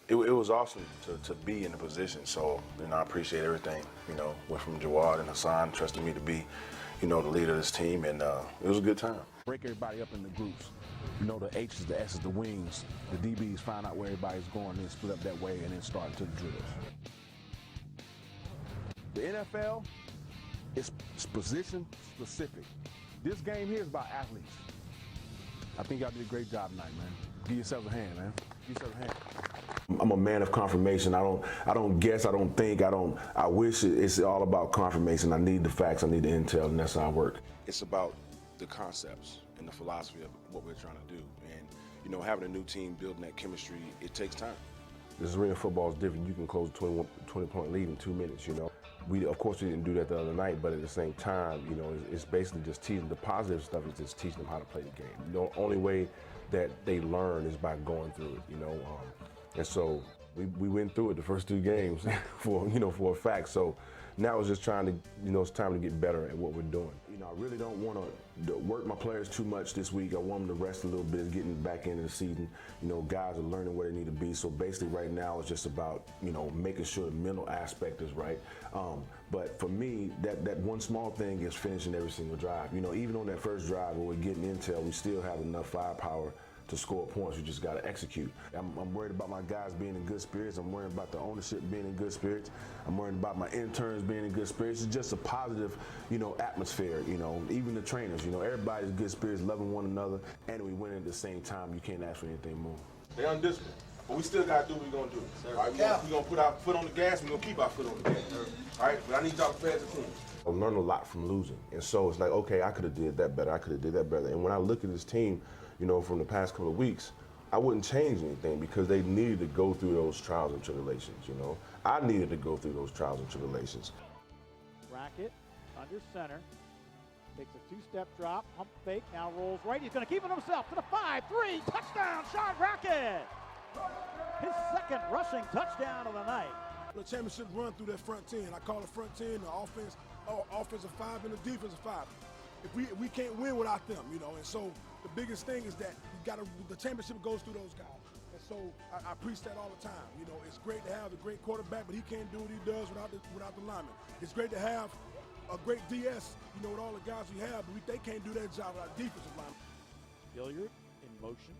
It was awesome to be in the position. So, I appreciate everything. Went from Jawad and Hassan trusting me to be, the leader of this team, and it was a good time. Break everybody up into groups. The H's, the S's, the wings, the DBs, find out where everybody's going, then split up that way, and then start into the drills. The NFL is position specific. This game here is about athletes. I think y'all did a great job tonight, man. Give yourselves a hand, man. Give yourselves a hand. I'm a man of confirmation. I don't guess, I don't think, I wish. It's all about confirmation. I need the facts, I need the intel, and that's how I work. It's about the concepts and the philosophy of what we're trying to do. And, having a new team, building that chemistry, it takes time. This arena football is different. You can close a 20-point lead in 2 minutes, Of course, we didn't do that the other night, but at the same time, it's basically just teaching. The positive stuff is just teaching them how to play the game. The only way that they learn is by going through it, And so we went through it the first 2 games for a fact. So now it's just trying to, it's time to get better at what we're doing. I really don't want to work my players too much this week. I want them to rest a little bit, getting back into the season. Guys are learning where they need to be. So basically right now it's just about, making sure the mental aspect is right. But for me, that one small thing is finishing every single drive. Even on that first drive where we're getting intel, we still have enough firepower to score points. We just got to execute. I'm worried about my guys being in good spirits. I'm worried about the ownership being in good spirits. I'm worried about my interns being in good spirits. It's just a positive, atmosphere, even the trainers, everybody's in good spirits, loving one another, and we win at the same time. You can't ask for anything more. They're undisciplined, but we still got to do what we're going to do. All right, we're going to put our foot on the gas, we're going to keep our foot on the gas. All right, but I need y'all to pay attention. I learned a lot from losing, and so it's like, okay, I could have did that better, I could have did that better. And when I look at this team, from the past couple of weeks, I wouldn't change anything because they needed to go through those trials and tribulations, I needed to go through those trials and tribulations. Brackett under center, takes a 2-step drop, pump fake, now rolls right. He's going to keep it himself to the 5-3, touchdown, Sean Brackett! His second rushing touchdown of the night. The championship run through that front 10. I call the front 10 the offensive 5 and the defensive 5. If we can't win without them, and so the biggest thing is that the championship goes through those guys. And so I preach that all the time. It's great to have a great quarterback, but he can't do what he does without the linemen. It's great to have a great DS, with all the guys we have, but they can't do that job without defensive linemen. Gilliard in motion,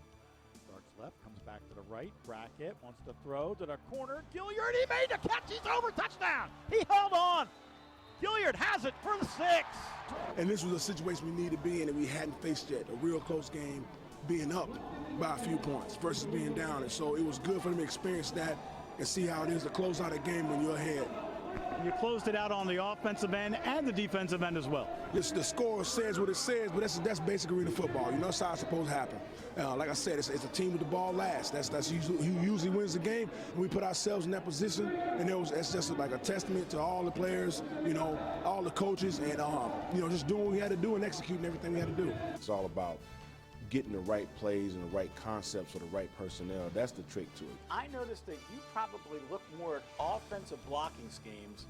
starts left, comes back to the right. Brackett wants to throw to the corner. Gilliard, he made the catch. He's over, touchdown. He held on. Gilliard has it for the 6. And this was a situation we needed to be in that we hadn't faced yet. A real close game, being up by a few points versus being down. And so it was good for them to experience that and see how it is to close out a game when you're ahead. You closed it out on the offensive end and the defensive end as well. The score says what it says, but that's basic arena football. That's how it's supposed to happen. Like I said, it's a team with the ball last. That's usually who usually wins the game. And we put ourselves in that position, and that's just like a testament to all the players, all the coaches, and just doing what we had to do and executing everything we had to do. It's all about getting the right plays and the right concepts for the right personnel. That's the trick to it. I noticed that you probably look more at offensive blocking schemes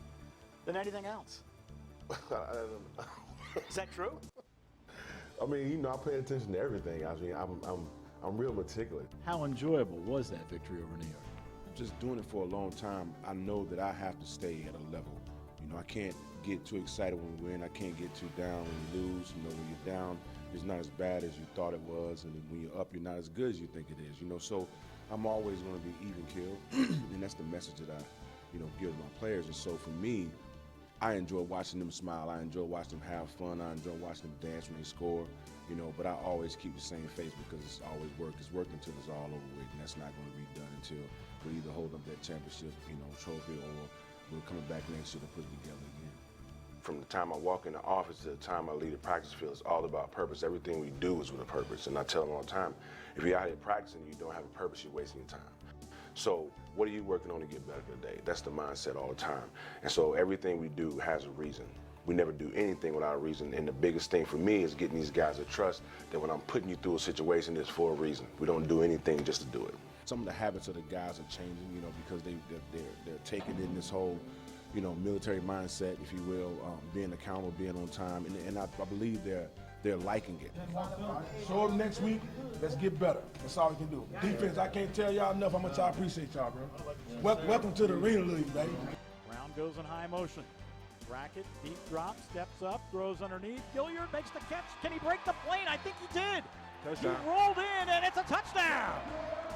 than anything else. Is that true? I mean, I pay attention to everything. I mean, I'm real meticulous. How enjoyable was that victory over New York? Just doing it for a long time, I know that I have to stay at a level. I can't get too excited when we win. I can't get too down when you lose. When you're down, it's not as bad as you thought it was, and when you're up, you're not as good as you think it is. So I'm always going to be even killed, and that's the message that I, give my players. And so for me, I enjoy watching them smile. I enjoy watching them have fun. I enjoy watching them dance when they score. But I always keep the same face because it's always work. It's work until it's all over with, and that's not going to be done until we either hold up that championship, trophy, or we're coming back next year to put it together again. From the time I walk in the office to the time I leave the practice field, it's all about purpose. Everything we do is with a purpose. And I tell them all the time, if you're out here practicing and you don't have a purpose, you're wasting your time. So what are you working on to get better today? That's the mindset all the time. And so everything we do has a reason. We never do anything without a reason. And the biggest thing for me is getting these guys to trust that when I'm putting you through a situation, it's for a reason. We don't do anything just to do it. Some of the habits of the guys are changing, because they're taking in this whole, military mindset, if you will, being accountable, being on time, and I believe they're liking it. Show up next week Let's get better. That's all we can do. Defense, I can't tell y'all enough how much I appreciate y'all, bro. Welcome to the Arena League, baby. Brown goes in high motion. Bracket, deep drop, steps up, throws underneath. Gilliard makes the catch. Can he break the plane? I think he did. Touchdown. He rolled in, and it's a touchdown.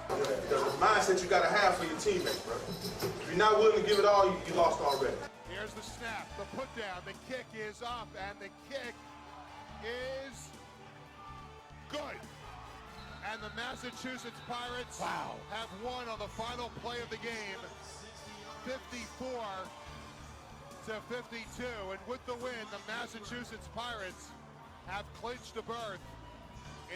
There's a mindset you got to have for your teammates, bro. If you're not willing to give it all, you lost already. Here's the snap, the put down, the kick is up, and the kick is good. And the Massachusetts Pirates have won on the final play of the game, 54 to 52. And with the win, the Massachusetts Pirates have clinched a berth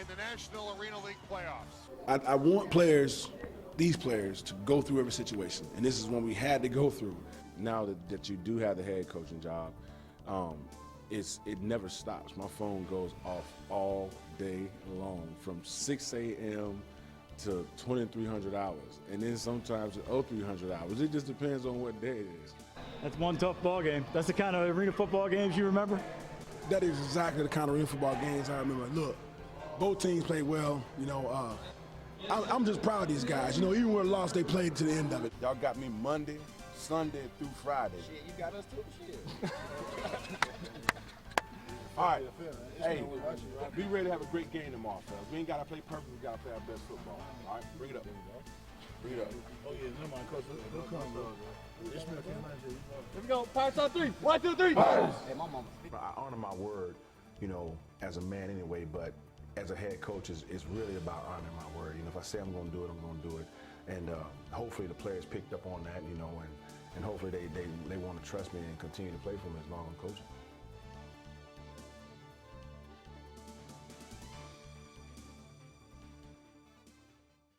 in the National Arena League playoffs. I want players, these players, to go through every situation, and this is one we had to go through. Now that you do have the head coaching job, it never stops. My phone goes off all day long from 6 a.m. to 2300 hours, and then sometimes 0300 hours. It just depends on what day it is. That's one tough ball game. That's the kind of arena football games you remember? That is exactly the kind of arena football games I remember. Look, both teams played well. You know, I'm just proud of these guys. You know, even when lost, they played to the end of it. Y'all got me Monday, Sunday through Friday. Shit, you got us too. Shit. All right, hey, be ready to have a great game tomorrow, fellas. We ain't got to play perfect, we got to play our best football. All right, bring it up. Bring it up. Oh, yeah, never mind, coach. They'll come, bro. Here we go. Pirates on 3. 1, 2, 3. Pirates. Hey, my mama. I honor my word, you know, as a man anyway, but as a head coach, it's really about honoring my word. You know, if I say I'm going to do it, I'm going to do it. And hopefully the players picked up on that, you know, and hopefully they want to trust me and continue to play for me as long as I'm coaching.